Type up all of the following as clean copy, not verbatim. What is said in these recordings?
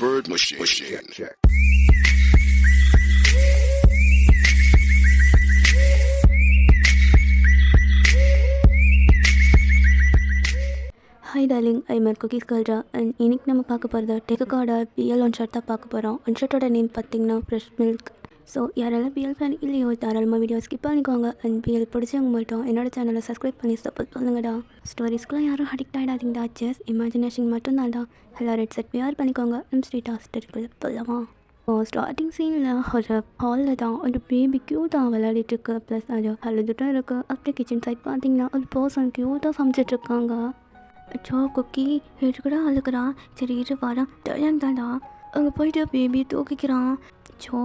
bird machine. Check. Hi darling, I Meir cookies Kalra. And இன்றைக்கி நம்ம பார்க்க போகிறது டெக்குக்கார்ட பிஎல் ஒன் ஷர்ட் தான் பார்க்க போகிறோம். ஒன் ஷர்ட்டோட நேம் பார்த்திங்கன்னா ஃப்ரெஷ் மில்க். ஸோ யாரெல்லாம் பிஎல் ஃபேன் இல்லையோ தாராளமாக வீடியோ ஸ்கிப் பண்ணிக்கோங்க. அண்ட் பிஎல் பிடிச்சவங்க மட்டும் என்னோட சேனலை சப்ஸ்கிரைப் பண்ணி சப்போர்ட் பண்ணுங்கடா. ஸ்டோரிஸ்க்குலாம் யாரும் அடிக்ட் ஆகிடாதீங்கடா, ஜஸ்ட் இமேஜினேஷன் மட்டும்தான்டா. எல்லாம் ரெட் செட் வியர் பண்ணிக்கோங்க. நம்ம ஸ்ட்ரீட் ஹாஸ்டலுக்குள்ளே போகலாமா? ஸ்டார்டிங் சீனில் ஒரு ஹாலில் தான் ஒரு பேபி க்யூட்டாக விளையாடிட்டுருக்கு. ப்ளஸ் அது அழுதுட்டும் இருக்குது. அப்படியே கிச்சன் சைட் பார்த்தீங்கன்னா ஒரு பர்சன் க்யூட்டாக சமைச்சிட்ருக்காங்க. அச்சோ குக்கி எதுக்கூட அழுக்கிறான். சரி இரு வாரம் டயம் தாண்டா. அங்கே போயிட்டு பேபி தூக்கிக்கிறான். சோ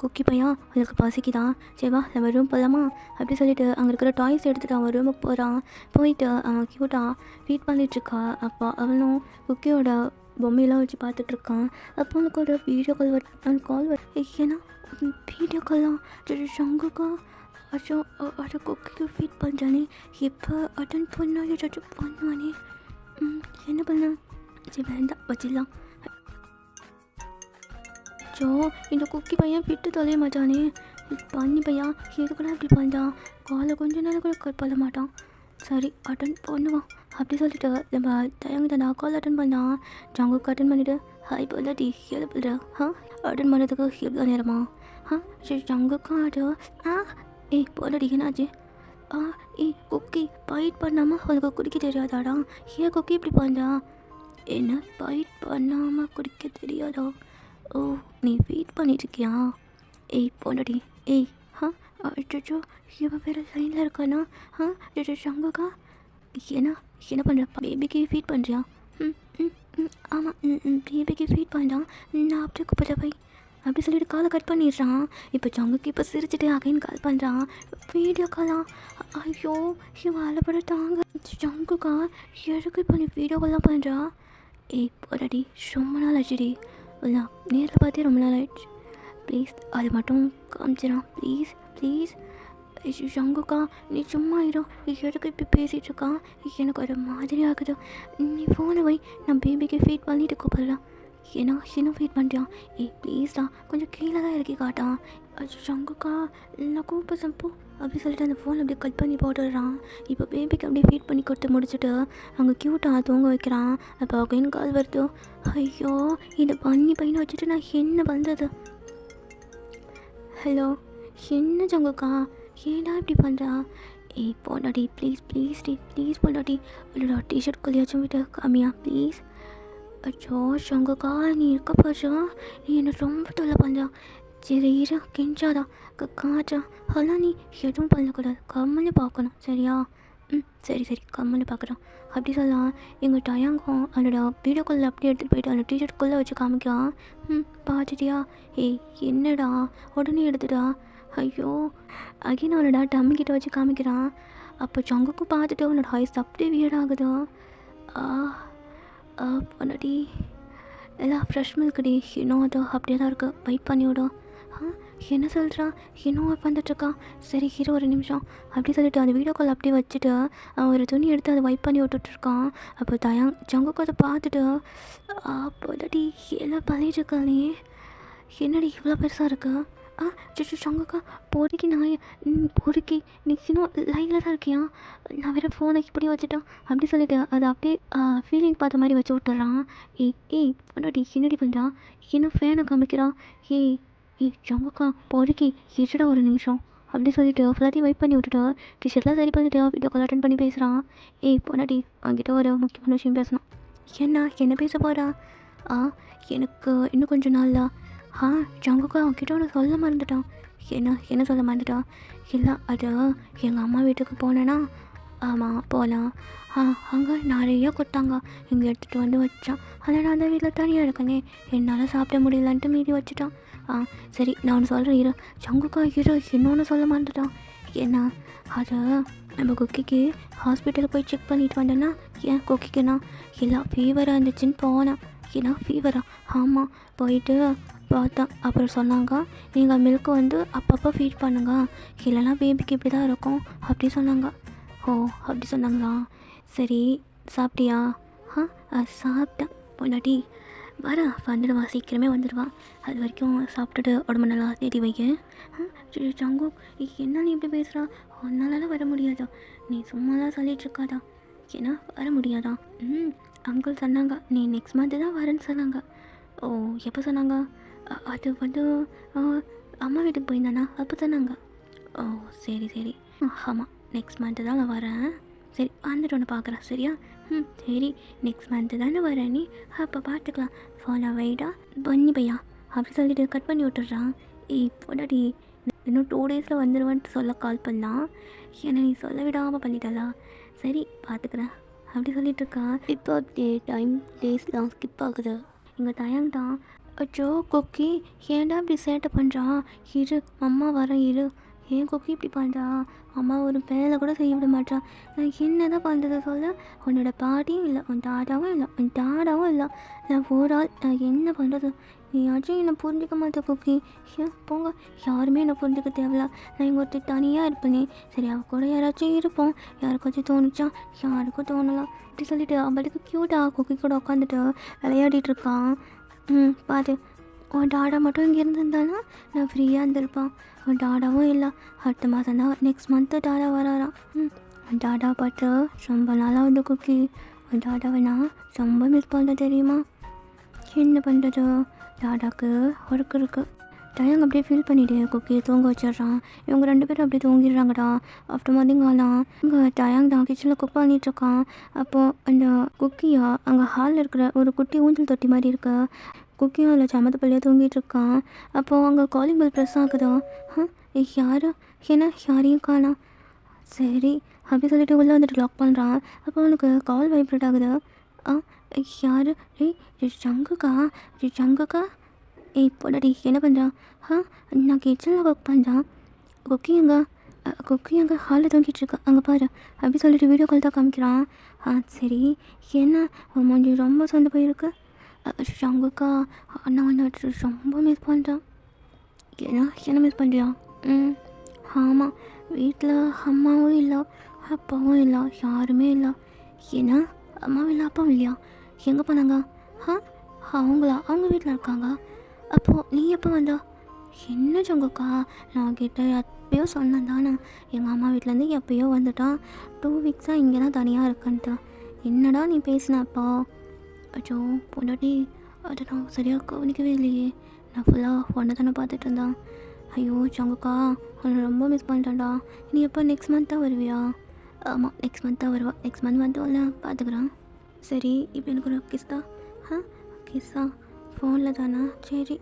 குக்கி பையன் அதுக்கு பசிக்குதான். சரி வா நம்ம ரூம் போகலாமா அப்படி சொல்லிட்டு அங்கே இருக்கிற டாய்ஸ் எடுத்துகிட்டு அவன் ரூமுக்கு போகிறான். போயிட்டு அவன் க்யூட்டாக ஃபீட் பண்ணிகிட்ருக்கா. அப்போ அவனும் குக்கியோட பொம்மையெல்லாம் வச்சு பார்த்துட்ருக்கான். அப்போ அவனுக்கு ஒரு வீடியோ கால் வரும். அவனுக்கு கால் வரும். ஏன்னா வீடியோ கால்லாம் சங்குக்கா அச்சோ அதை குக்கிக்கு ஃபீட் பண்ணுறானே. எப்போ அட்டன் பண்ணால் ஏதாச்சும் பண்ணுவானே. என்ன பண்ண? சரி வேண்டாம் வச்சிடலாம். சோ இந்த குக்கி பையன் விட்டு தொலைய மாட்டானே. பண்ணி பையன் எது கூட அப்படி பண்ணுறான். காலை கொஞ்சம் நேரம் கூட கட் பண்ண மாட்டான். சரி அட்டன் பண்ணுவான் அப்படி சொல்லிட்டு நம்ம தயங்குதாண்டா கால் அட்டன் பண்ணான். ஜங்குக்கு அட்டன் பண்ணிவிட்டு ஹாய் போலாட்டி எது பண்ணுற அட்டன் பண்ணுறதுக்கு எவ்வளோ நேரமா? சரி ஜங்குக்கா அது ஏய் போலாடி என்னாச்சு? குக்கி பைட் பண்ணாமல் உனக்கு குடிக்க தெரியாதாடா? ஏன் குக்கி இப்படி பண்ணுறா? என்ன பைட் பண்ணாமல் குடிக்க தெரியாதா? ஓ நீ வெயிட் பண்ணிட்டுருக்கியா? ஏய் போனடி ஏய் அச்சோ இவன் வேறு சைனில் இருக்கானா? சங்குக்கா என்ன பண்ணுற? பேபிக்கு ஃபீட் பண்ணுறியா? ஆமாம் பேபிக்கு ஃபீட் பண்ணுறான். நான் அப்படியே கூப்பிட போய் அப்படி சொல்லிட்டு காலை கட் பண்ணிடுறான். இப்போ ஜங்குக்கு இப்போ சிரிச்சுட்டு அகைன் கால் பண்ணுறான். வீடியோ காலா? ஐயோ இவன் அலப்பட தாங்க. ஜங்குக்கா எதுக்கு இப்போ நீ வீடியோ கால்லாம் பண்ணுறா? ஏய் போடாடி ரொம்ப நாள் ஆச்சுடி. இல்லை நேரில் பார்த்தே ரொம்ப நாள் ஆயிடுச்சு. ப்ளீஸ் அது மட்டும் காமிச்சிடான் ப்ளீஸ் ப்ளீஸ். ஜங்குக்கா நீ சும்மா இரு. எதுக்கு இப்படி பேசிகிட்ருக்கான்? எனக்கு ஒரு மாதிரி ஆகுது. நீ ஃபோனை வை, நான் பேபிக்கு ஃபீட் பண்ணிட்டு கூப்பிட்றேன். ஏன்னா இன்னும் ஃபீட் பண்ணுறான். ஏய் ப்ளீஸ்டா கொஞ்சம் கீழே தான் இறக்கி காட்டான். ஜங்குக்கா நான் கூப்பிட்றேன் போ அப்படி சொல்லிட்டு அந்த ஃபோன் அப்படியே கட் பண்ணி போட்டுடுறான். இப்போ பேபிக்கு அப்படியே ஃபீட் பண்ணி கொடுத்து முடிச்சுட்டு அங்கே க்யூட்டாக தூங்க வைக்கிறான். அப்போ அகைன் கால் வருது. ஐயோ இந்த பண்ணி பையனை வச்சுட்டு நான் என்ன பண்ணுறது? ஹலோ என்ன ஜங்குக்கா ஏன்டா இப்படி பண்ணுறா? ஏய் போடாடி ப்ளீஸ் ப்ளீஸ் டி ப்ளீஸ் போடாடி. இல்லைடா டிஷர்ட் கொல்லியாச்சும் விட்டு காமியா ப்ளீஸ். அச்சோ சங்குக்கா நீ இருக்க போச்சா? நீ என்னை ரொம்ப தொல்லை பண்ணுறா. சரி இரு கெஞ்சாதா காச்சா. அதெல்லாம் நீ எதுவும் பண்ணக்கூடாது, கம்மனு பார்க்கணும் சரியா? சரி சரி கம்மனு பார்க்குறான் அப்படி சொல்லலாம். எங்கள் டயங்கம் அவனோட வீடியோ காலில் அப்படியே எடுத்துகிட்டு போயிட்டு அந்த டிஷர்ட்குள்ளே வச்சு காமிக்கான். பார்த்துட்டியா? ஏய் என்னடா உடனே எடுத்துடா. ஐயோ அகைன் அவனோட டம்மிக்கிட்ட வச்சு காமிக்கிறான். அப்போ சங்குக்கும் பார்த்துட்டு அவனோட ஹைஸ் அப்படியே வியர்டாகுதா. பண்ணடி எல்லாம் ஃப்ரெஷ் மில்க்டி இன்னும் அது அப்படியே தான் இருக்குது. வெயிட் பண்ணி விடும். என்ன சொல்கிறான்? இன்னும் வந்துட்டுருக்கான். சரி ஹீரோ ஒரு நிமிஷம் அப்படி சொல்லிட்டு அந்த வீடியோ கால் அப்படியே வச்சுட்டு அவன் ஒரு துணி எடுத்து அதை வைப் பண்ணி விட்டுட்ருக்கான். அப்போ ஜங்குக்கு அதை பார்த்துட்டு அப்போடி எல்லாம் பண்ணிட்டுருக்கானே. என்னடி இவ்வளோ பெருசாக இருக்கு? சங்குக்கா பொறுக்கி பொறுக்கி நீ இன்னும் லைனில் தான் இருக்கியா? நான் வேறு ஃபோனை இப்படி வச்சுட்டான் அப்படி சொல்லிட்டு அதை அப்படியே ஃபீலிங் பார்த்த மாதிரி வச்சு விட்டுறான். ஏய் பொண்ணாடி என்னடி பண்ணுறான்? இன்னும் ஃபேனை காமிக்கிறான். ஏய் சங்குக்கா பொறுக்கி எச்சடா ஒரு நிமிஷம் அப்படி சொல்லிட்டு ஃபுல்லாத்தையும் வெயிட் பண்ணி விட்டுட்டு டிஷர்ட்லாம் சரி பண்ணிவிட்டு வீடியோ கால் அட்டன் பண்ணி பேசுகிறான். ஏய் பொண்ணாடி அவங்ககிட்ட ஒரு முக்கியமான விஷயம் பேசணும். என்ன பேச போகிறா? எனக்கு இன்னும் கொஞ்சம் நாளில் ஜங்குக்கா அவன்கிட்ட ஒன்று சொல்ல மறந்துட்டான். என்ன சொல்ல மறந்துட்டான்? இல்லை அது எங்கள் அம்மா வீட்டுக்கு போனேன்னா. ஆமாம் போகலாம். அங்கே நிறைய கொடுத்தாங்க. இங்கே எடுத்துகிட்டு வந்து வச்சான். ஆனால் நான் அந்த வீட்டில் தனியாக இருக்கனே என்னால் சாப்பிட முடியலன்ட்டு மீறி வச்சுட்டான். சரி நான் ஒன்று சொல்கிறேன் இரு. ஜங்குக்கா இரு இன்னொன்று சொல்ல மறந்துட்டான். ஏன்னா அது நம்ம குக்கிக்கு ஹாஸ்பிட்டலுக்கு போய் செக் பண்ணிட்டு வந்தேன்னா. ஏன் குக்கிக்குண்ணா? இல்லை ஃபீவராக இருந்துச்சுன்னு போனேன். ஏன்னா ஃபீவரா? ஆமாம் போயிட்டு பார்த்தேன். அப்புறம் சொன்னாங்க நீங்கள் மில்க்கு வந்து அப்பப்போ ஃபீட் பண்ணுங்க, இல்லைனா பேபிக்கு இப்படி தான் இருக்கும் அப்படி சொன்னாங்க. ஓ அப்படி சொன்னாங்களா? சரி சாப்பிட்டியா? சாப்பிட்டேன் பொண்டாட்டி. வந்துடுவான், சீக்கிரமே வந்துடுவான். அது வரைக்கும் சாப்பிட்டுட்டு உடம்பு நல்லா தேடி வைக்க. சரி சங்கு, என்ன நீ இப்படி பேசுகிறா? உன்னாலலாம் வர முடியாதா? நீ சும்மாலாம் சொல்லிகிட்ருக்காதா? ஏன்னா வர முடியாதா? அங்கிள் சொன்னாங்க நீ நெக்ஸ்ட் மந்த்து தான் வரேன்னு சொன்னாங்க. ஓ, எப்போ சொன்னாங்க? அது வந்து அம்மா வீட்டுக்கு போயிருந்தானா அப்போ சொன்னாங்க. ஓ சரி சரி. ஆமாம், நெக்ஸ்ட் மந்த்து தான் நான் வரேன். சரி வந்துட்டு ஒன்று பார்க்குறேன் சரியா? சரி, நெக்ஸ்ட் மந்த்து தானே வரேன் நீ, அப்போ பார்த்துக்கலாம். ஃபாலோ வைடா பண்ணி பையா அப்படி சொல்லிட்டு கட் பண்ணி விட்டுட்றான். பொண்டாட்டி இன்னும் 2 டேஸில் வந்துடுவேன்ட்டு சொல்ல கால் பண்ணலாம். என்னை நீ சொல்ல விடாமல் பண்ணிட்டலா? சரி பார்த்துக்கிறேன் அப்படி சொல்லிட்டு இருக்கா. இப்போ டைம் டேஸ்லாம் ஸ்கிப் ஆகுது. இங்கே தயங்கிட்டான். அச்சோ கொக்கி, ஏன்டா இப்படி சேட்டை பண்ணுறான்? இரு அம்மா வரேன் இரு. ஏன் கொக்கி இப்படி பண்ணுறா? அம்மா ஒரு வேலை கூட செய்ய விட மாட்டான். நான் என்ன தான் பண்ணுறது சொல்ல? உன்னோட பாட்டியும் இல்லை, உன் தாத்தாவும் இல்லை, உன் தாடாவும் இல்லை. நான் ஒரு ஆள், நான் என்ன பண்ணுறது? நீயாச்சும் என்னை புரிஞ்சிக்க மாட்டேன் கொக்கி. ஏன் போங்க, யாருமே என்னை புரிஞ்சிக்க தேவையில்ல. நான் இங்கே ஒருத்தர் தனியாக இருப்பேனே. சரி அவள் கூட யாராச்சும் இருப்போம். யாருக்காச்சும் தோணுச்சா? யாருக்கும் தோணலாம் அப்படி சொல்லிட்டு அவளுக்கு க்யூட்டாக கொக்கி கூட உட்காந்துட்டு விளையாடிட்டு இருக்கான். பாரு, உன் டாடா மட்டும் இங்கே இருந்திருந்தாலும் நான் ஃப்ரீயாக இருந்திருப்பான். உன் டாடாவும் இல்லை. அடுத்த மாதம் தான், நெக்ஸ்ட் மந்த்து டாடா வராராம். உன் டாடா பார்த்து ரொம்ப நாளாக வந்து குக்கி. உன் டாடாவை நான் ரொம்ப மிஸ் பண்ணுறேன் தெரியுமா? என்ன பண்ணுறது, டாடாக்கு ஒர்க் இருக்குது. டயங்க அப்படியே ஃபீல் பண்ணிவிட்டு குக்கியை தூங்க வச்சிட்றான். இவங்க 2 பேரும் அப்படியே தூங்கிடுறாங்கடா. ஆஃப்டர் மதிங்காலாம் இங்கே டயங் தான் கிச்சனில் குக் பண்ணிகிட்ருக்கான். அப்போது அந்த குக்கியா அங்கே ஹாலில் இருக்கிற ஒரு குட்டி ஊஞ்சல் தொட்டி மாதிரி இருக்கு. குக்கியும் அதில் சமத்து பள்ளியாக தூங்கிட்டு இருக்கான். அப்போது அங்கே காலிங் பெல் ப்ரெஸ் ஆகுதா? யார்? என்ன யாரையும் காணோம். சரி அப்படி சொல்லிட்டு உள்ளே வந்துட்டு லாக் பண்ணுறான். அப்போ அவனுக்கு கால் வைப்ரேட் ஆகுது. யார்? சங்குக்கா? சங்குக்கா? பொடாடி என்ன பண்ணுறான்? நான் கிச்சனில் குக் பண்ணுறான். குக்கி அங்கே ஹாலில் தூங்கிட்டு இருக்கா, அங்கே பாரு அப்படி சொல்லிட்டு வீடியோ கால் தான் காமிக்கிறான். சரி என்ன மூஞ்சி ரொம்ப சொந்த போயிருக்கு. சங்குக்கா, நான் உன்னை ரொம்ப மிஸ் பண்ணுறேன். என்ன மிஸ் பண்ணுறியா? ஆமாம், வீட்டில் அம்மாவும் இல்லை, அப்பாவும் இல்லை, யாருமே இல்லை. ஏன்னா அம்மாவும் இல்லை அப்பாவும் இல்லையா? எங்கே போனாங்க? அவங்க வீட்டில் இருக்காங்க. அப்போது நீ எப்போ வந்தா? என்ன சங்குக்கா, நான் கிட்ட எப்பயோ சொன்னேன் தானே, எங்கள் அம்மா வீட்டிலேருந்து எப்போயோ வந்துட்டான். 2 வீக்ஸாக இங்கே தான் தனியாக இருக்கன்ட்டு. என்னடா நீ பேசினப்பா? அச்சோ பொண்டாட்டி, அதை நான் சரியாக கவனிக்கவே இல்லையே. நான் ஃபுல்லாக ஒன்றை தானே பார்த்துட்டு இருந்தேன். ஐயோ சங்குக்கா, உன்னை ரொம்ப மிஸ் பண்ணிட்டேன்டா. நீ எப்போ நெக்ஸ்ட் மந்த் தான் வருவியா? ஆமாம், நெக்ஸ்ட் மந்த் தான் வருவா. நெக்ஸ்ட் மந்த் வந்து பார்த்துக்குறேன். சரி இப்போ எனக்கு ஒரு கிஸ்தா. கிஸ்ஸா ஃபோனில் தானா? சரி,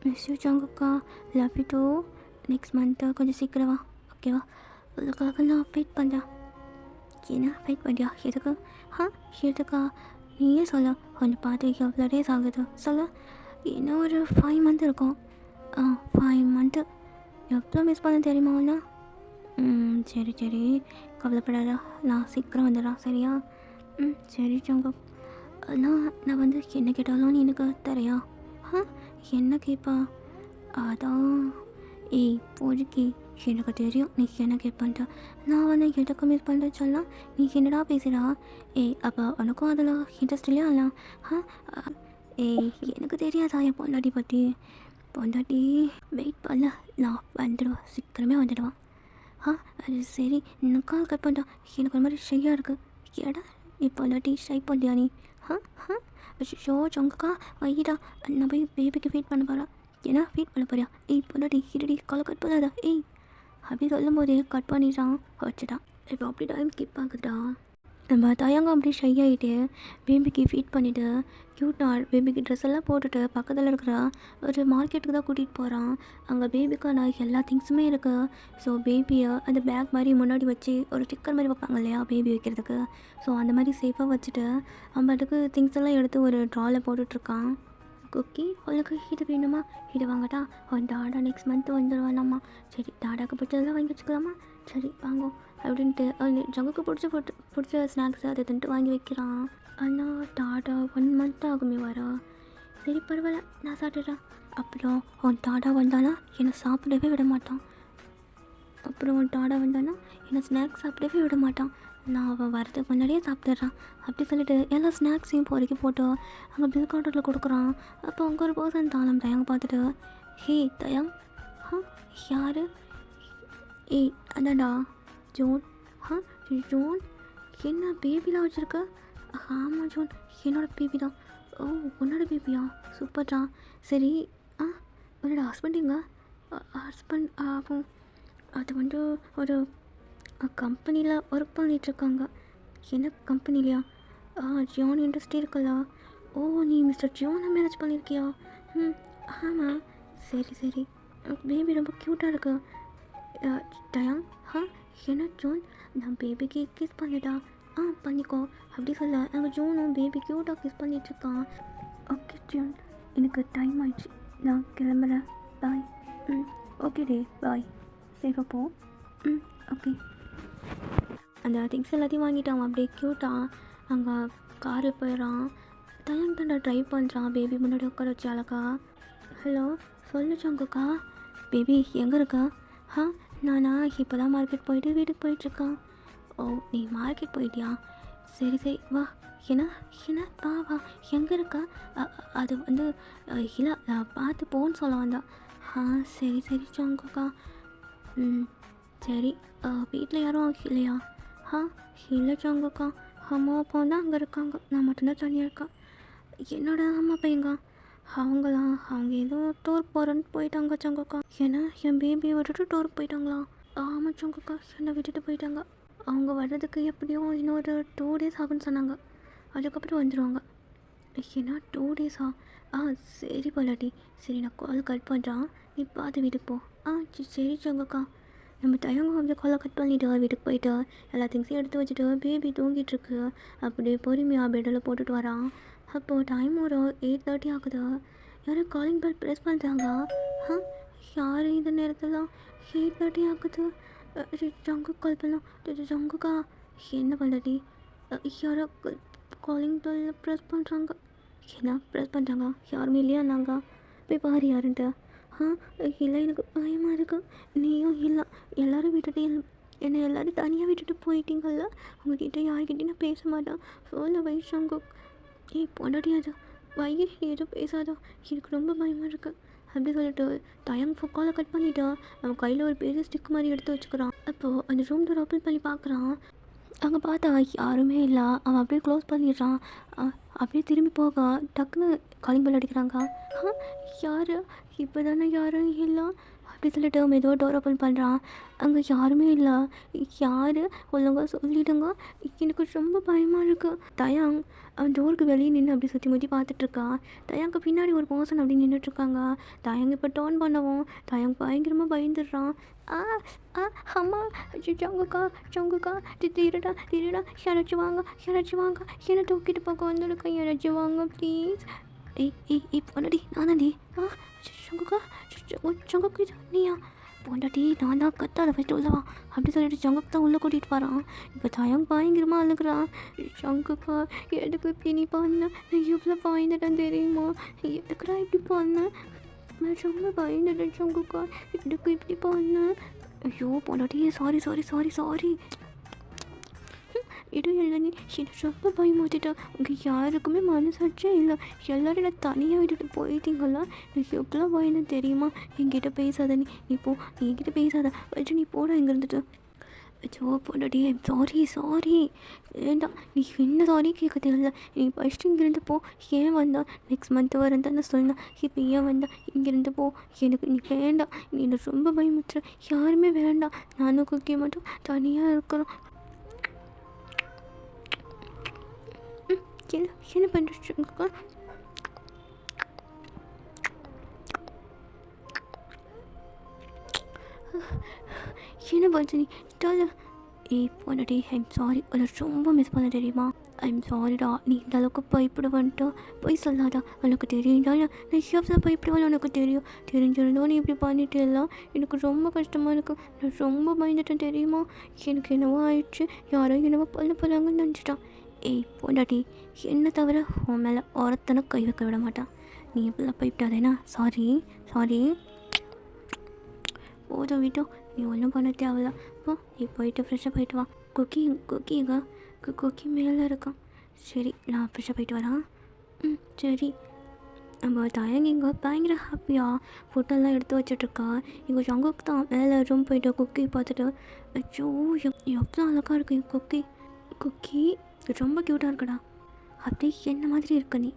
மிஸ் யூ சங்குக்கா, love you too. Next month கொஞ்சம் சீக்கிரம் வா, ஓகேவா? அதுக்காக நான் வெயிட் பண்ணுறேன். என்ன வெயிட் பண்ணுறியா? எதுக்கு? எதுக்கா? நீயே சொல்ல, கொஞ்சம் பார்த்து எவ்வளோ டேஸ் ஆகுது சொல்ல. இன்னும் ஒரு 5 மந்த் இருக்கும். 5 மந்த்து எவ்வளோ மிஸ் பண்ண தெரியுமா ஒன்று? சரி சரி, கவலைப்படாத, நான் சீக்கிரம் வந்துடுறேன் சரியா? சரி சங்கு. நான் வந்து என்ன கேட்டாலும் நீ எனக்கு தரையா? என்ன கேட்பா? அதான் இப்போதைக்கு எனக்கு தெரியும் நீ என்ன கேட்பன்ட்டு. நான் வந்து எதுக்கு மிஸ் பண்ணுறேன்னு சொல்லலாம். நீ என்னடா பேசுகிறா? அப்போ உனக்கும் அதில் இன்ட்ரெஸ்ட் இல்லையா? இல்லை எனக்கு தெரியாதா என் பொண்டாட்டி பற்றி? பொண்டாட்டி வெயிட் பண்ண, நான் வந்துடுவேன், சீக்கிரமே வந்துடுவான். அது சரி, இன்னும் கால் கட் பண்ணிட்டான். எனக்கு ஒரு மாதிரி ஷையாக இருக்குது. ஏடா இப்போ இல்லாட்டி ஷை பண்ணியா நீ? ஷோ சங்குக்கா வைடா, நான் போய் பேபிக்கு ஃபீட் பண்ண போகிறேன். ஏன்னா ஃபீட் பண்ண போறியா? பொண்டாட்டி இருடி, காலை கட் பண்ணாதா? அப்படி சொல்லும் போதே கட் பண்ணிட்டான், வச்சுட்டான். இப்போ அப்படி டைம் ஸ்கிப் ஆகுதுடா. நம்ம தயங்க அப்படி ஷை ஆகிட்டு பேபிக்கு ஃபீட் பண்ணிவிட்டு க்யூட்டாக பேபிக்கு ட்ரெஸ் எல்லாம் போட்டுட்டு பக்கத்தில் இருக்கிற ஒரு மார்க்கெட்டுக்கு தான் கூட்டிகிட்டு போகிறான். அங்கே பேபிக்கான எல்லா திங்ஸுமே இருக்குது. ஸோ பேபியை அந்த பேக் மாதிரி முன்னாடி வச்சு ஒரு ஸ்டிக்கர் மாதிரி வைப்பாங்க இல்லையா பேபி வைக்கிறதுக்கு, ஸோ அந்த மாதிரி சேஃபாக வச்சுட்டு அவங்களுக்கு திங்ஸ் எல்லாம் எடுத்து ஒரு ட்ராவில் போட்டுட்ருக்கான். குக்கி, அவளுக்கு இது வேணுமா? இது வாங்கட்டா? அவன் டாடா நெக்ஸ்ட் மந்த்து வந்துடுவானாம்மா. சரி, டாடாக்கு பிடிச்சதெல்லாம் வாங்கி வச்சுக்கலாமா? சரி வாங்கும் அப்படின்ட்டு ஜங்குக்கு பிடிச்ச ஸ்நாக்ஸ் அதை தின்ட்டு வாங்கி வைக்கிறான். ஆனால் டாடா 1 மந்த் ஆகுமே வர. சரி பரவாயில்ல, நான் சாப்பிட்டுறேன். அப்புறம் அவன் டாடா வந்தானா என்னை சாப்பிடவே விட மாட்டான். அப்புறம் டாடா வந்தானா என்னை ஸ்நாக்ஸ் சாப்பிடவே விட மாட்டான். நான் அவன் வரதுக்கு முன்னாடியே சாப்பிட்டுட்றான். அப்படி சொல்லிட்டு எல்லா ஸ்நாக்ஸையும் பொறுக்கி போட்டு அங்கே பில் கவுண்டரில் கொடுக்குறான். அப்போ அங்கே ஒரு பர்சன் தாளம் தயங்க பார்த்துட்டு, ஹே தயங், யார்? ஏய் அதான்டா ஜோன். ஜோன் என்ன பேபிலாம் வச்சுருக்க? ஆமாம் ஜோன், என்னோடய பேபி தான். ஓ உன்னோட பேபியா? சூப்பர்டா. சரி உன்னோட ஹஸ்பண்ட் எங்க? ஹஸ்பண்ட் ஆகும் அது வந்து ஒரு கம்பெனியில் ஒர்க் பண்ணிகிட்ருக்காங்க. என்ன கம்பெனிலையா? ஜியான் இண்டஸ்ட்ரி இருக்குல்ல. ஓ நீ மிஸ்டர் ஜியானை மேரேஜ் பண்ணியிருக்கியா? ஆமாம். சரி பேபி ரொம்ப க்யூட்டாக இருக்கு. டயாங் என்ன ஜோன், நான் பேபிக்கு கிஸ் பண்ணிட்டா? பண்ணிக்கோ அப்படி சொல்ல எங்கள் ஜோனும் பேபி க்யூட்டாக கிஸ் பண்ணிகிட்ருக்கான். ஓகே ஜோன், எனக்கு டைம் ஆயிடுச்சு, நான் கிளம்புறேன், பாய். ஓகே டே, பாய். சேஃபாக போ. ஓகே. அந்த திங்ஸ் எல்லாத்தையும் வாங்கிட்டான். அப்படியே க்யூட்டாக அங்கே காரில் போயிடறான். தயங் தாண்டா ட்ரைவ் பண்ணுறான் பேபி முன்னாடி உட்கார வச்சு அழகா. ஹலோ சொல்லு சங்குக்கா, பேபி எங்கே இருக்கா? நானா இப்போ தான் மார்க்கெட் போயிட்டு வீட்டுக்கு போயிட்டுருக்கான். ஓ நீ மார்க்கெட் போயிட்டியா? சரி வா. என்ன வா எங்கே இருக்கா? அது வந்து இல்லை பார்த்து போன்னு சொல்ல வந்தா. சரி சங்குக்கா. சரி வீட்டில் யாரும் இல்லையா? இல்லை சங்குக்கா, அம்மா அப்பா தான் அங்கே இருக்காங்க, நான் மட்டும்தான் தனியாக இருக்கேன். என்னோட அம்மா அப்பா எங்க? அவங்க ஏதோ டூர் போகிறேன்னு போயிட்டாங்க சங்குக்கா. ஏன்னா என் பேபியை விட்டுட்டு டூருக்கு போயிட்டாங்களா? ஆமாம் சங்குக்கா, என்னை விட்டுட்டு போயிட்டாங்க. அவங்க வர்றதுக்கு எப்படியும் இன்னொரு 2 days ஆகுன்னு சொன்னாங்க. அதுக்கப்புறம் வந்துடுவாங்க. ஏன்னா 2 days சரி போலாட்டி. சரி நான் கால் கட் பண்ணுறான், நீ பார்த்து வீட்டுக்கு போ. சரி சங்குக்கா. நம்ம தயங்க வந்து காலை கட் பண்ணிவிட்டு வீட்டுக்கு போயிட்டு எல்லா திங்ஸையும் எடுத்து வச்சுட்டு பேபி தூங்கிட்டுருக்கு. அப்படியே பொறுமையாக பெட்டில் போட்டுட்டு வரான். அப்போது டைம் ஒரு 8:30 ஆகுது. யாரும் காலிங் பெல் ப்ரெஸ் பண்ணுறாங்க. யார் இந்த நேரத்தில்? 8:30 ஆகுது. ஜங்கு கால் பண்ணலாம். ஜங்குக்கா என்ன பண்ணி? யாரோ காலிங் பெல் ப்ரெஸ் பண்ணுறாங்க. என்ன ப்ரெஸ் பண்ணுறாங்க? யாருமே இல்லையா? நாங்கள் போய் பாரு யாருன்ட்டு. இல்லை எனக்கு பயமாக இருக்குது. நீயும் இல்லை, எல்லோரும் விட்டுட்டு என்னை எல்லோரும் தனியாக விட்டுட்டு போயிட்டீங்கள்ல. உங்ககிட்ட யார்கிட்டையும் நான் பேச மாட்டேன். சொல்ல வயசாங்க. பொண்டாட்டியாதா வைகி எதுவும் பேசாதா, எனக்கு ரொம்ப பயமாக இருக்குது அப்படி சொல்லிட்டு தயங் காலை கட் பண்ணிவிட்டு அவன் கையில் ஒரு பெரிய ஸ்டிக் மாதிரி எடுத்து வச்சுக்கிறான். அப்போது அந்த ரூம் டோர் ஓப்பன் பண்ணி பார்க்குறான். அங்கே பார்த்தா யாருமே இல்லை. அவன் அப்படியே க்ளோஸ் பண்ணிடுறான். அப்படியே திரும்பி போக டக்குன்னு காலிங் பெல் அடிக்கிறாங்க. யார்? இப்போ தானே யாரும் இல்லை அப்படி சொல்லிட்டு மெதுவாக டோர் ஓப்பன் பண்ணுறான். அங்கே யாருமே இல்லை. யார் ஒழுங்கா சொல்லிவிடுங்க, எனக்கு ரொம்ப பயமாக இருக்குது. தயாங் அவன் டோருக்கு வெளியே நின்று அப்படி சுற்றி முற்றி பார்த்துட்ருக்கா. தயாங்க்கு பின்னாடி ஒரு பர்சன் அப்படி நின்றுட்டுருக்காங்க. தயாங் இப்போ டர்ன் பண்ணவும் தயாங் பயங்கரமாக பயந்துடுறான். அம்மா சங்குக்கா திருடா யாராச்சும் வாங்க என்னை தூக்கிட்டு பார்க்க வந்துருக்கேன், யாராச்சும் வாங்க ப்ளீஸ். ஏய் பொண்டாட்டி நானாடி. சங்குக்கு நீயா? பொண்டாட்டி நான் தான் கத்தாத ஃபஸ்ட்டு உள்ளவா அப்படி சொல்லிட்டு சங்குக்கு தான் உள்ளே கூட்டிகிட்டு வரான். இப்போ தயங் பயங்கரமாக அழுகிறான். சங்குக்கா எதுக்கு இப்படி நீ பண்ண? நான் எவ்வளோ பயந்துட்டேன் தெரியுமா? எதுக்குடா இப்படி பண்ணேன்? நான் ரொம்ப பயந்துட்டேன் சங்குக்கா, எதுக்கு இப்படி பண்ணேன்? ஐயோ பொண்டாட்டி சாரி இது இல்லை, நீ என்னை ரொம்ப பயமுறுத்திட்டேன். உங்க யாருக்குமே மனசாட்சியே இல்லை. எல்லோரும் என்னை தனியாக விட்டுட்டு போயிட்டீங்களா? எனக்கு எவ்வளோ பயந்து தெரியுமா? என்கிட்ட பேசாத, நீ போ, நீ என்கிட்ட பேசாத வச்சு நீ போட இங்கே இருந்துட்டு. ஐயோ பொண்டாட்டி சாரி வேண்டாம், நீ என்ன சாரி கேட்க தெரியல. நீ ஃபஸ்ட்டு இங்கேருந்து போ. ஏன் வந்தா? நெக்ஸ்ட் மந்த் வரேன் தானே சொன்னேன். இப்போ ஏன் வந்தா? இங்கேருந்து போ. எனக்கு நீ வேண்டாம், நீ என்னை ரொம்ப பயமுறுத்துற. யாருமே வேண்டாம், நானும் குக்கி மட்டும் தனியாக இருக்கிறோம். என்ன பண்ணுறீங்கக்கா? என்ன பண்ணுற நீ? பொண்டாட்டி ஐம் சாரி, அதை ரொம்ப மிஸ் பண்ண தெரியுமா? ஐம் சாரிடா, நீ இந்த அளவுக்கு பயப்படுவன்ட்டு போய் சொல்லாதா. உனக்கு தெரியும்டா நான் எவ்வளோ பயப்படுவேன் உனக்கு தெரியும். தெரிஞ்சிருந்தோம் நீ இப்படி பண்ணிட்டு எல்லாம் எனக்கு ரொம்ப கஷ்டமாக இருக்குது. நான் ரொம்ப பயந்துட்டேன் தெரியுமா? எனக்கு என்னவோ ஆயிடுச்சு, யாரோ என்னவோ போகிறாங்கன்னு நினச்சிட்டான். பொண்டாட்டி என்ன தவிர உன் மேலே ஒருத்தனை கை வைக்க விட மாட்டான். நீ எப்படிலாம் போய்விட்டாதேனா? சாரி போதும் விட்டோம், நீ ஒன்றும் பண்ண தேவையில்ல. போ, நீ போயிட்டு ஃப்ரெஷ்ஷாக போயிட்டு வா. குக்கிங்க குக்கி மேலே இருக்கான். சரி, நான் ஃப்ரெஷ்ஷாக போயிட்டு வரேன். சரி. நம்ம தயங்கி இங்கே பயங்கர ஹாப்பியாக ஃபுட்டெல்லாம் எடுத்து வச்சிட்ருக்கா. இங்கே ஜங்குக்கு தான் மேலே ரூம் போயிட்டு குக்கி பார்த்துட்டு, அச்சோ எவ்வளோ அழகாக இருக்கு என் குக்கி ரொம்ப க்யூட்டாக இருக்குடா. அப்படியே என்ன மாதிரி இருக்க நீ.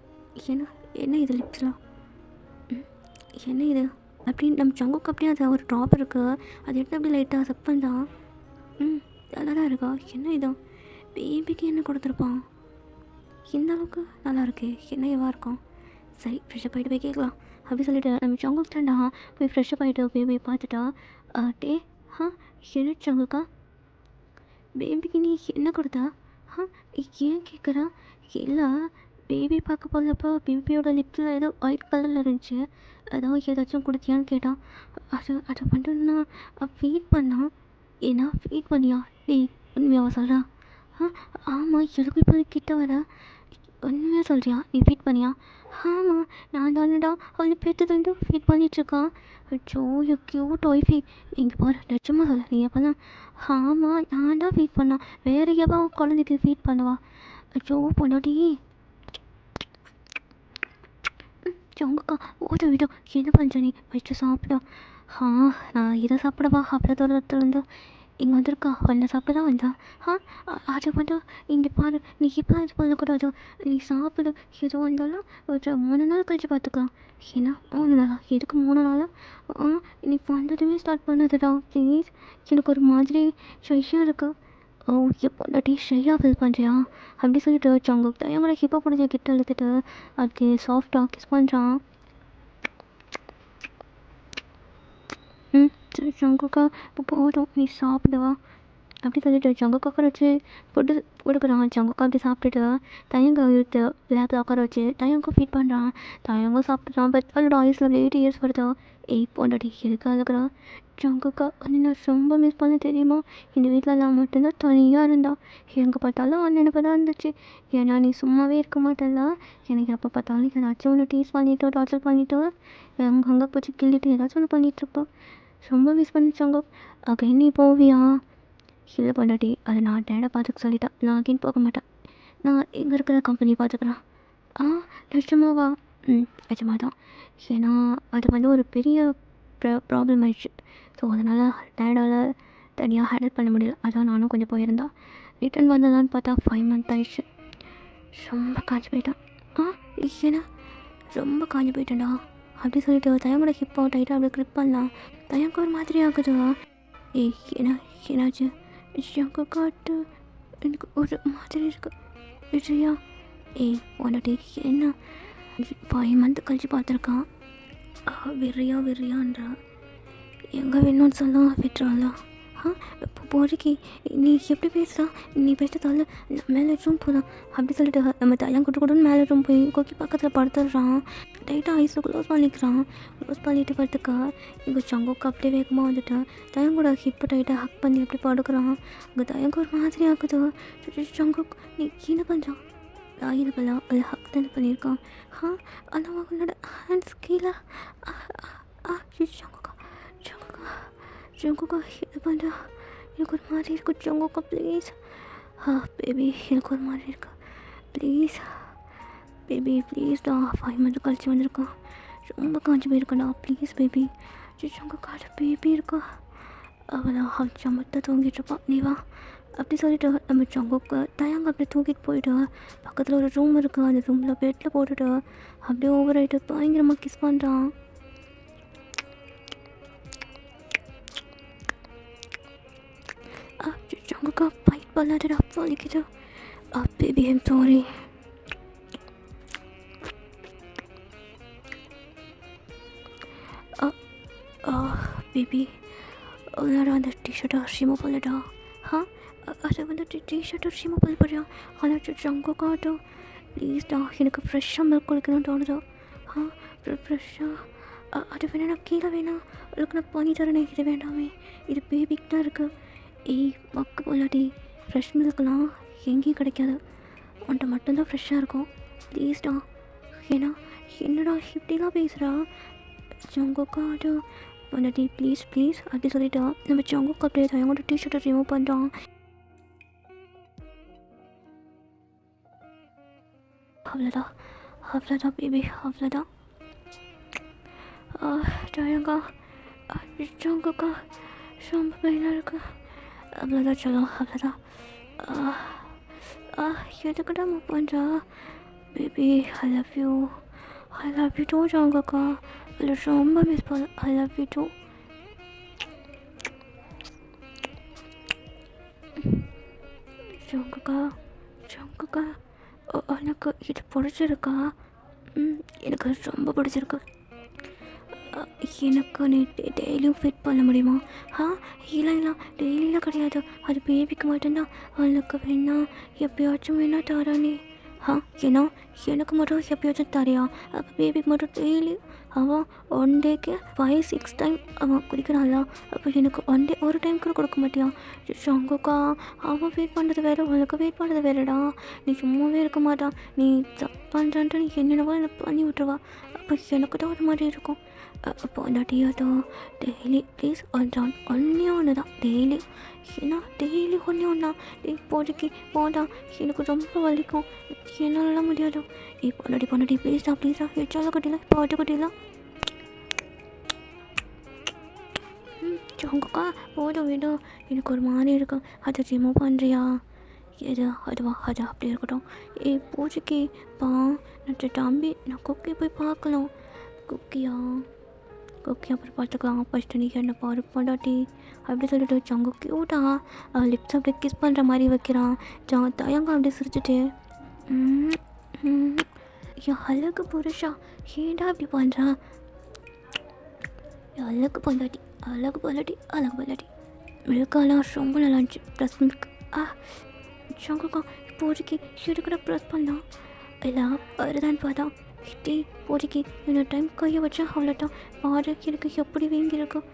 என்ன இது லிப்ஸ்லாம், என்ன இது அப்படின்னு நம்ம ஜங்குக்கு அப்படியே அது ஒரு ட்ராப் இருக்குது, அது எடுத்து அப்படியே லைட்டாக செப் பண்ணான். நல்லா தான் இருக்கா. என்ன இதோ பேபிக்கு என்ன கொடுத்துருப்பான், இந்த அளவுக்கு நல்லா இருக்கு. என்ன எவ்வளோ இருக்கும். சரி, ஃப்ரெஷ்ஷாக போயிட்டு போய் கேட்கலாம் அப்படி சொல்லிட்டு நம்ம ஜங்குக்கு தாண்டா போய் ஃப்ரெஷ்ஷாக போயிட்டு பேபி பார்த்துட்டா. டே என்ன ஜங்குக்கா, பேபிக்கு நீ என்ன கொடுத்தா? ஏன் கேட்குறா? இல்லை, பேபி பார்க்க போகிறப்போ பேபியோட லிப்ஸில் ஏதோ ஒயிட் கலரில் இருந்துச்சு, அதான் ஏதாச்சும் கொடுத்தியான்னு கேட்டான். அதை பண்ணிட்டு நான் ஃபீட் பண்ணான். ஏன்னா ஃபீட் பண்ணியா? டேய் உண்மையாவா சொல்கிறா? ஆமாம், எனக்கு இப்போ கிட்ட வர. உண்மையாக சொல்கிறியா? நீ ஃபீட் பண்ணியா? ஆமாம், நான் தானடா அவளை பெற்றதுலேருந்து ஃபீட் பண்ணிகிட்ருக்கான். அச்சோ க்யூட் ஒய்ஃபி. இங்கே பாரு, நிஜமாக சொல்ல நீ எப்போ தான். ஆமாம், நான் தான் ஃபீட் பண்ணான், வேறு எவ்வளோ குழந்தைக்கு ஃபீட் பண்ணுவா. அச்சோ பொண்டாட்டி. உங்கக்கா ஓட விடும். என்ன பண்ணுற நீ? வச்சு சாப்பிட. நான் இதை சாப்பிடவா அவ்வளோ தூரத்துலேருந்து இங்கே வந்திருக்கா? ஒன்றை சாப்பிட தான் வந்தா. அது வந்து இங்கே பாரு, நீ இப்போ இது பண்ணக்கூடாது. நீ சாப்பிடு, எது வந்தாலும் ஒரு 3 நாள் கழிச்சு பார்த்துக்கலாம். ஏன்னா 3 நாளா? எதுக்கு 3 நாளாக? நீ வந்ததுமே ஸ்டார்ட் பண்ணதுடா ப்ளீஸ். எனக்கு ஒரு மாதிரி ஷையாக இருக்கு. எப்போடாட்டி ஷையாக ஃபீல் பண்ணுறியா? அப்படி சொல்லிட்டு ஜங்குக் தயங்கட ஹிப்போ பிடிச்ச கிட்ட இழுத்துட்டு அதுக்கு சாஃப்டாக கிஸ் பண்ணுறான். சரி ஜங்குக்கா, இப்போ போதும், நீ சாப்பிடுவா அப்படி சொல்லிட்டு ஜங்குக்கா உட்கார வச்சு ஃபுட்டு கொடுக்குறான். ஜங்குக்கா அப்படி சாப்பிட்டுட்டு தயங்க இழுத்து லேப்பில் உட்கார வச்சு தயங்கும் ஃபீட் பண்ணுறான். தயங்கும் சாப்பிட்றான். பட் அவளோட ஆயுஸில் 8 இயர்ஸ் வருதா. பொண்டாட்டி எதுக்கு அழுகிறா? ஜங்குக்கா வந்து நான் ரொம்ப மிஸ் பண்ண தெரியுமா? இந்த வீட்டில் நான் மட்டும்தான் தனியாக இருந்தா. எங்கே பார்த்தாலும் நினைப்பு தான் இருந்துச்சு. ஏன்னா நீ சும்மாவே இருக்க மாட்டேல்ல. எனக்கு எப்போ பார்த்தாலும் ஏதாச்சும் ஒன்று டீஸ் பண்ணிவிட்டு டார்ச்சர் பண்ணிவிட்டு அங்கே போச்சு கிள்ளிட்டு ஏதாச்சும் ஒன்று பண்ணிகிட்ருப்போம். ரொம்ப மிஸ் பண்ணிச்சாங்க. அகைன் நீ போவியா? இல்லை பொண்டாட்டி, அதை நான் டேடை பார்த்துக்க சொல்லிட்டேன். நான் அகைன் போக மாட்டேன். நான் இங்கே இருக்கிற கம்பெனி பார்த்துக்கிறேன். நிஜமாவா? நிஜமாக தான். ஏன்னா அது வந்து ஒரு பெரிய ப்ராப்ளம் ஆயிடுச்சு. ஸோ அதனால் டேடால் தனியாக ஹேண்டில் பண்ண முடியல. அதான் நானும் கொஞ்சம் போயிருந்தா. ரிட்டன் வந்ததான்னு பார்த்தா 5 months ஆயிடுச்சு. ரொம்ப காஞ்சி போயிட்டான். ஏன்னா ரொம்ப காஞ்சி போயிட்டேன்டா அப்படி சொல்லிட்டு தயங்கோட ஹிப்போ டைட்டாக அப்படி கிரிப் பண்ணலாம். தயங்க ஒரு மாதிரி ஆகுதுவா. என்னாச்சு? எனக்கு காட்டு, எனக்கு ஒரு மாதிரி இருக்கு. விஜயா உன்னடி என்ன 5 months கழிச்சு பார்த்துருக்கான். விரியான்றா எங்கே வேணும்னு சொல்ல விட்டுறாளா? இப்போ போறீக்கி நீ எப்படி பேசுகிறா? நீ பேசுறதால மேலே ரூம் போகலாம் அப்படி சொல்லிட்டு நம்ம தயங்க கூட்டுன்னு மேலே ரூம் போய் கொக்கி பக்கத்தில் படுத்துடுறான். லைட்டாக ஐஸில் க்ளோஸ் பண்ணிக்கிறான். க்ளோஸ் பண்ணிட்டு படுத்துக்கா. இங்கே ஜங்குக்கு அப்படியே வேகமாக வந்துட்டு தயங்கோட ஹிப்பை டைட்டாக ஹக் பண்ணி அப்படி படுக்கிறான். அங்கே தயங்க ஒரு மாதிரி ஆகுது. ஜங்குக் நீ என்ன பண்ணுறான்? ஆயுதப்பெல்லாம் அதில் ஹக் தானே பண்ணியிருக்கான். ஆனால் அவங்களோட ஹேண்ட்ஸ் கீழே. ஜங்குக்கா இது பண்ணுறா. எனக்கு ஒரு மாதிரி இருக்கு ஜங்குக்கா ப்ளீஸ். பேபி எனக்கு ஒரு மாதிரி இருக்கு ப்ளீஸ். பேபி ப்ளீஸ்டா. 5 months கழிச்சு வந்திருக்கான். ரொம்ப காஞ்சி போயிருக்கா. Please baby. ஜங்குக்கா பேபி இருக்கா. அவள் சமத்தை தூங்கிட்டுருப்பான். நீ வா அப்படி சொல்லிட்டு நம்ம ஜங்குக்கு தயங்க அப்படி தூக்கிட்டு போயிட்டு பக்கத்தில் ஒரு ரூம் இருக்குது. அந்த ரூமில் பெட்டில் போட்டுட்டு அப்படியே ஓவர் ஆகிட்டு பயங்கரமாக கிஸ் பண்ணுறான். ஜங்குக்கா ஃபைட் பண்ணாதடா வலிக்குது. Baby I'm sorry. பேபி அவளோட அந்த டிஷர்ட்டை ரிமூவ் பண்ணடா. அதை வந்து டிஷர்ட்டை ரிமூவ் பண்ண போறியா? ஆனால் ஜங்குக்காட்டும் ப்ளீஸ்டா. எனக்கு ஃப்ரெஷ்ஷாக மில்க் குடிக்கணும்னு தோணுதா? ஃப்ரெஷ்ஷாக அது வேணா நான் கீழே வேணா அதுக்கு நான் பண்ணி தரேனே. இது வேண்டாமே, இது பேபிக்கு தான் இருக்குது. மக்கு போலாட்டி ஃப்ரெஷ் மில்க்லாம் எங்கேயும் கிடைக்காது. உன்ட்ட மட்டும்தான் ஃப்ரெஷ்ஷாக இருக்கும். ப்ளீஸ்டா. ஏன்னா என்னடா இப்படிலாம் பேசுகிறா? ஜங்குக்காட்டும் பொண்டாட்டி ப்ளீஸ் ப்ளீஸ் அப்படி சொல்லிட்டா நம்ம ஜங்குக்கு அப்படியே தயங்கோட டிஷர்ட்டை ரிமூவ் பண்ணுறான். அவ்வளோதான் பேபி, அவ்வளோதான். தயங்கா ஜங்குக்கா ரொம்ப பெயினாக இருக்கு. அவ்வளோதான் சொல்லும், அவ்வளோதான். எதுக்கிட்ட மூவ் பண்ணுறா baby? I love you too ஜங்குக்கா. இல்லை ரொம்ப மிஸ் பண்ண. I love you too. ஜங்குக்கா எனக்கு இது பிடிச்சிருக்கா? எனக்கு ரொம்ப பிடிச்சிருக்கு. எனக்கு நீ டெய்லியும் ஃபிட் பண்ண முடியுமா? இல்லை டெய்லியெலாம் கிடையாது, அது பேபிக்கு மட்டும்தான். அவளுக்கு வேணா எப்பயாச்சும் வேணா தரா நீ. ஏன்னா எனக்கு மட்டும் எப்பயாச்சும் தரையா? அப்போ பேபிக்கு மட்டும் டெய்லி அவன் 1 டேக்கு 5-6 டைம் அவன் குடிக்கிறான்ல. அப்போ எனக்கு 1 டே ஒரு டைம் கூட கொடுக்க மாட்டியா? ஜங்குக்கா அவன் வெயிட் பண்ணுறது வேறு, அவளுக்கு வெயிட் பண்ணுறது வேறுடா. நீ சும்மாவே இருக்க மாட்டான். நீ தப்பான்ட்டு நீ என்னென்னவோ எனக்கு பண்ணி விட்டுருவா. அப்போ எனக்கு தான் ஒரு மாதிரி இருக்கும். பொண்டாட்டியாதோ டெய்லி ப்ளீஸ் ஒன்றே ஒன்று தான் டெய்லி. ஏன்னா டெய்லி ஒன்றா இப்போதைக்கு போடா, எனக்கு ரொம்ப வலிக்கும், என்னாலலாம் முடியாது. பொண்டாட்டி ப்ளீஸ்டா எச்சால கட்டிடலாம், இப்போ ஆட்டோ கட்டிடலாம். ஜங்குக்கா போதும் விடும், எனக்கு ஒரு மாதிரி இருக்கும். அதை ரிமூவ் பண்ணுறியா? அதுவா அது அப்படி இருக்கட்டும். பூஜைக்கு நான் தம்பி நான் குக்கி போய் பார்க்கலாம். குக்கி அப்புறம் பார்த்துக்கலாம். ஃபஸ்ட்டு நீ என்ன பாரு பொண்டாட்டி அப்படி சொல்லிட்டு ஜங்கு க்யூட்டா லிப்ஸ் அப்படியே கிஸ் பண்ணுற மாதிரி வைக்கிறான். தயங்க அப்படியே சிரிச்சுட்டு என் அழகு புருஷா ஏண்டா இப்படி பண்ணுறான்? அழகு பொண்டாட்டி மில்காலாம் ரொம்ப நல்லா இருந்துச்சு. Press milk. ஜங்குக்கா பூஜைக்கு எதுக்கூட ப்ரெஸ் பண்ணான். எல்லாம் வருதான்னு பார்த்தா டீ பூஜைக்கு இன்னொரு டைம் கையை வச்சா அவ்வளோதான். பாரு எனக்கு எப்படி வீங்கியிருக்கும்.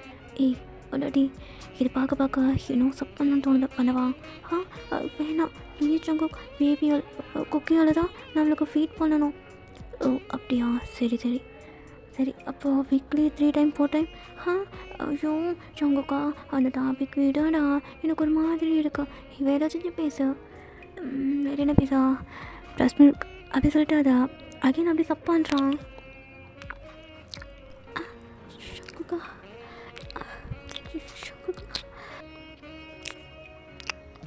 பொண்டாட்டி இது பார்க்க இன்னும் சப்பன்னு தோணுது பண்ணவா? வேணாம் ப்ளீஸ் ஜங்கு, பேபியால் குக்கியால் தான் நம்மளுக்கு ஃபீட் பண்ணணும். அப்படியா? சரி அப்போது வீக்லி 3 டைம் 4 டைம். ஐயோ ஜங்குக்கா அந்த டாபிக் விடாடா, எனக்கு ஒரு மாதிரி இருக்கு. வேறு ஏதாச்சும் பேசு. வேறு என்ன பேசா? ப்ரெஸ் மில்க் அப்படி சொல்லிட்டு அதை அகைன் அப்படி சப்பான்றான்.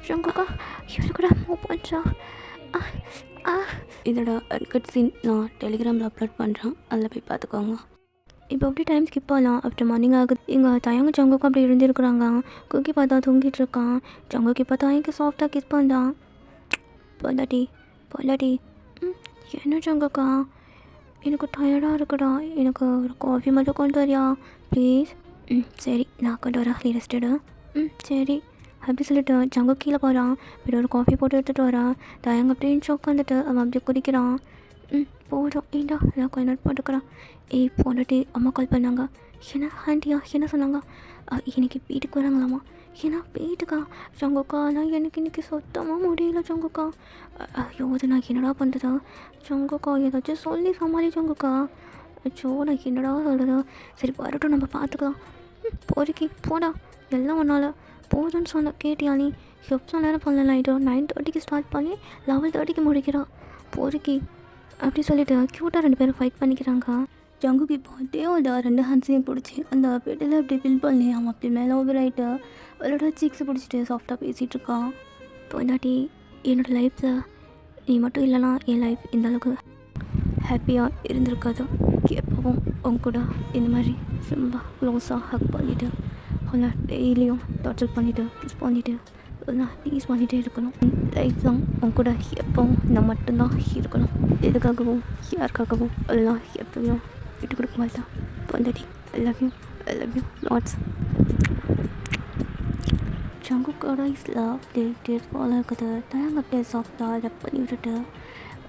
ஜங்குக்கா இவரு கூட மூவ் பண்ணுறான். இதோட அன்கட் சீன் நான் டெலிகிராமில் அப்லோட் பண்ணுறேன், அதில் போய் பார்த்துக்கோங்க. இப்போ அப்படி டைம் ஸ்கிப் ஆகலாம். ஆஃப்டர் மார்னிங் ஆகுது. எங்கள் தயங்க ஜங்குக்கும் அப்படி இருந்துருக்குறாங்க. குக்கி பார்த்தா தூங்கிட்டு இருக்கான். ஜங்குக்கு இப்போ தயங்க சாஃப்டாக கிஸ் பண்ணுறான். பொண்டாட்டி என்ன ஜங்குக்கா எனக்கு டயர்டாக இருக்குடா, எனக்கு ஒரு காஃபி மட்டும் கொண்டு வரியா ப்ளீஸ்? சரி நான் கொண்டு வரேன், நீ ரெஸ்ட் எடு. சரி அப்படி சொல்லிட்டு ஜங்கு கீழே போகிறான். இப்படி ஒரு காஃபி போட்டு எடுத்துகிட்டு வரான். தயங்க அப்படியே உட்காந்துட்டு அவன் அப்படி குடிக்கிறான். போதும் ஏண்டா நான் கொஞ்ச நேரம் போட்டுக்கிறான். பொண்டாட்டி அம்மா கால் பண்ணாங்க. என்ன ஆண்டியா என்ன சொன்னாங்க? இன்னைக்கு வீட்டுக்கு வராங்களாம்மா. ஏன்னா வீட்டுக்கா? ஜங்குக்கா நான் எனக்கு இன்றைக்கி சுத்தமாக முடியல ஜங்குக்கா. ஐயோ அது நான் என்னடா பண்ணுறதா? ஜங்குக்கா ஏதாச்சும் சொல்லி சமாளி ஜங்குக்கா. அச்சோ நான் என்னடா சொல்கிறது? சரி வரட்டும் நம்ம பார்த்துக்கலாம். போரிக்கி போடா எல்லாம் ஒன்றால் போதும்னு சொன்ன கேட்டியா நீ? எவ்வளோ நேரம் பண்ணலாம்? ஆகிட்டோம் 9:30க்கு ஸ்டார்ட் பண்ணி 11:30க்கு முடிக்கிறோம். போரிக்கி அப்படி சொல்லிவிட்டு க்யூட்டாக 2 பேரும் ஃபைட் பண்ணிக்கிறாங்க. ஜங்குக்கு இப்போ தேவோட 2 ஹேண்ட்ஸையும் பிடிச்சி அந்த பெட்டில் அப்படி ஃபில் பண்ணி அவன் அப்படி மேலே ஓவர் ஆகிட்டு அவளோட சீக்ஸை பிடிச்சிட்டு சாஃப்டாக பேசிகிட்டு இருக்கான். பொண்டாட்டி என்னோடய லைஃப்பில் நீ மட்டும் இல்லைனா என் லைஃப் இந்த அளவுக்கு ஹாப்பியாக இருந்திருக்காது. எப்பவும் உங்க கூட இந்த மாதிரி ரொம்ப க்ளோஸாக ஹக் பண்ணிவிட்டு அவளை டெய்லியும் டார்ச்சர் பண்ணிவிட்டு கிஸ் பண்ணிவிட்டு நான் டீஸ் பண்ணிகிட்டே இருக்கணும். லைஃப் தான் உன் கூட எப்பவும் நான் மட்டும்தான் இருக்கணும். எதுக்காகவும் யாருக்காகவும் அதெல்லாம் எப்பவும் விட்டு கொடுக்க மாட்டேன். பொண்டாட்டி ஐ லவ் யூ லாட்ஸ். ஜங்குக்கோட டேட் ஃபாலோ இருக்குது. தயங்க அப்படியே சாஃப்டாக ரப் பண்ணி விட்டுட்டு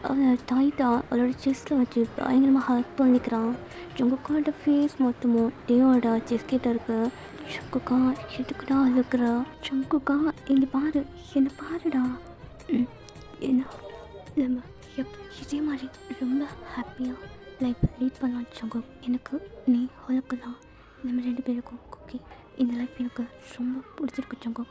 அவளை டைட்டாக அவளோட செஸ்ட்டில் வச்சு பயங்கரமாக ஹக் பண்ணிக்கிறான். ஜங்குக்கோட ஃபேஸ் மொத்தமும் டேவோட செஸ் கிட்ட இருக்குது. ஜங்குக்கா எதுக்குடா அழுக்குறா? ஜங்குக்கா இங்கே பாரு, என்ன பாருடா. என்ன நம்ம இதே மாதிரி ரொம்ப ஹாப்பியாக லைஃப் லீட் பண்ணலாம் ஜங்கு. எனக்கு நீ அழுக்கலாம் நம்ம 2 பேருக்கும் குக்கி. இந்த லைஃப் எனக்கு ரொம்ப பிடிச்சிருக்கு சங்கோ.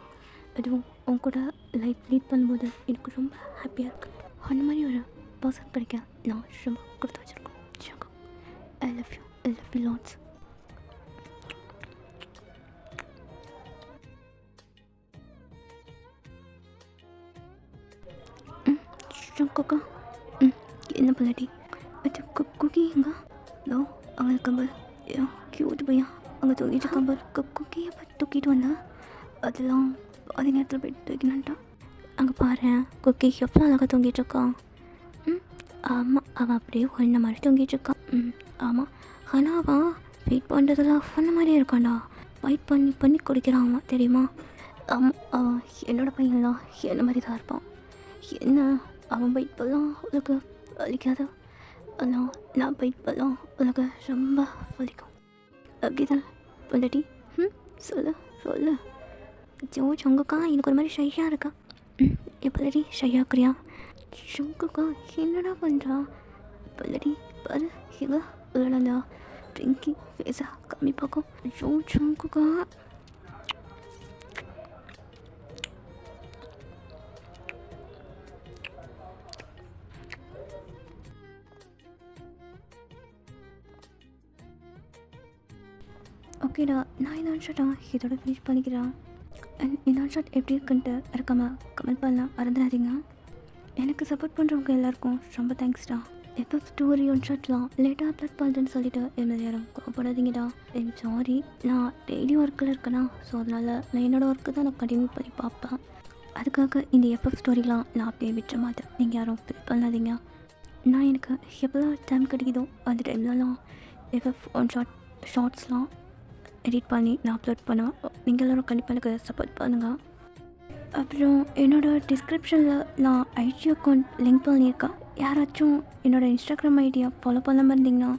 அதுவும் உன் கூட லைஃப் லீட் பண்ணும்போது எனக்கு ரொம்ப ஹாப்பியாக இருக்குது. அந்த மாதிரி ஒரு பர்சன் கிடைக்க நான் ரொம்ப கொடுத்து வச்சுருக்கேன் சங்கோ. I love you lots. சங்கோக்கா. என்ன பண்ணாடி அது குக்கி எங்க? லோ அங்கே கம்பல் கியூட் பையா அங்கே தூக்கிட்டு கம்பல் குக்கியை பார்த்து தூக்கிட்டு வந்தா அதெல்லாம் பாதி நேரத்தில் போய் தூக்கினான்ட்டா. அங்கே பாரு குக்கி எவ்வளோ அழகாக தூங்கிட்டு இருக்கான். ஆமாம் அவன் அப்படியே ஒன்றை மாதிரி தூங்கிட்டு இருக்கான். ஆமாம் ஆனால் அவன் வெயிட் பண்ணுறதுலாம் பண்ண மாதிரியே இருக்கான்டா. வெயிட் பண்ணி குடிக்கிறான் அவன் தெரியுமா? ஆமாம் அவன் என்னோடய பையன்லாம் என்ன மாதிரி தான் இருப்பான். என்ன அவன் வெயிட் பண்ணலாம் உனக்கு வலிக்காது, ஆனால் நான் வெயிட் பண்ணலாம் உனக்கு ரொம்ப வலிக்கும். அப்படி தானே பொண்டாட்டி? சொல்லு ஜோ சங்கக்கா எனக்கு ஒரு மாதிரி ஷையாக இருக்கா. எப்படி ஷையாக இருக்கிறியா? சங்கக்கா என்னடா பண்ணுறா? பொண்டாட்டி பாரு எங்க இல்லைடா ட்ரிங்கி ஃபேஸா கம்மி பார்க்கும். ஜோ சங்கக்கா ஓகேடா நான் இந்த ஷாட்டா இதோட ஃபினிஷ் பண்ணிக்கிறேன். அண்ட் இந்த ஷாட் எப்படி இருக்குன்ட்டு இருக்காமல் கமெண்ட் பண்ணலாம் மறந்துடாதீங்க. எனக்கு சப்போர்ட் பண்ணுறவங்க எல்லாருக்கும் ரொம்ப தேங்க்ஸ்டா. எப்போ ஸ்டோரி ஒன் ஷாட்லாம் லேட்டாக அப்லோட் பண்ணுறேன்னு சொல்லிட்டு என்ன யாரும் கோவப்படாதீங்கடா. சாரி நான் டெய்லி ஒர்க்கில் இருக்கேனா, ஸோ அதனால் நான் என்னோடய ஒர்க்கு தான் நான் கண்டினியூ பண்ணி பார்ப்பேன். அதுக்காக இந்த எஃப்எஃப் ஸ்டோரிலாம் நான் அப்படியே விட்டுற மாட்டேன். நீங்கள் யாரும் ஃபீல் பண்ணாதீங்க. நான் எனக்கு எவ்வளோ டைம் கிடைக்குதோ அந்த டைம்லலாம் எஃப்எஃப் ஒன் ஷார்ட்ஸ்லாம் எடிட் பண்ணி நான் அப்லோட் பண்ணுவேன். நீங்கள் எல்லோரும் கண்டிப்பாக எனக்கு சப்போர்ட் பண்ணுங்கள். அப்புறம் என்னோடய டிஸ்கிரிப்ஷனில் நான் ஐடி அக்கௌண்ட் லிங்க் பண்ணியிருக்கேன். யாராச்சும் என்னோடய இன்ஸ்டாகிராம் ஐடியா ஃபாலோ பண்ணாமல் இருந்தீங்கன்னா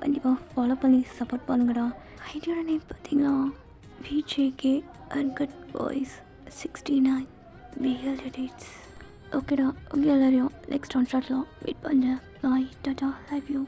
கண்டிப்பாக ஃபாலோ பண்ணி சப்போர்ட் பண்ணுங்கடா. ஐடியோட நேம் பார்த்தீங்களா VJK uncut boys 69 VL edits. ஓகேடா உங்கள் எல்லோரையும் நெக்ஸ்ட் ஒன் ஷாட்லாம் வெயிட் பண்ணுறேன். பாய் டாடா லவ் யூ.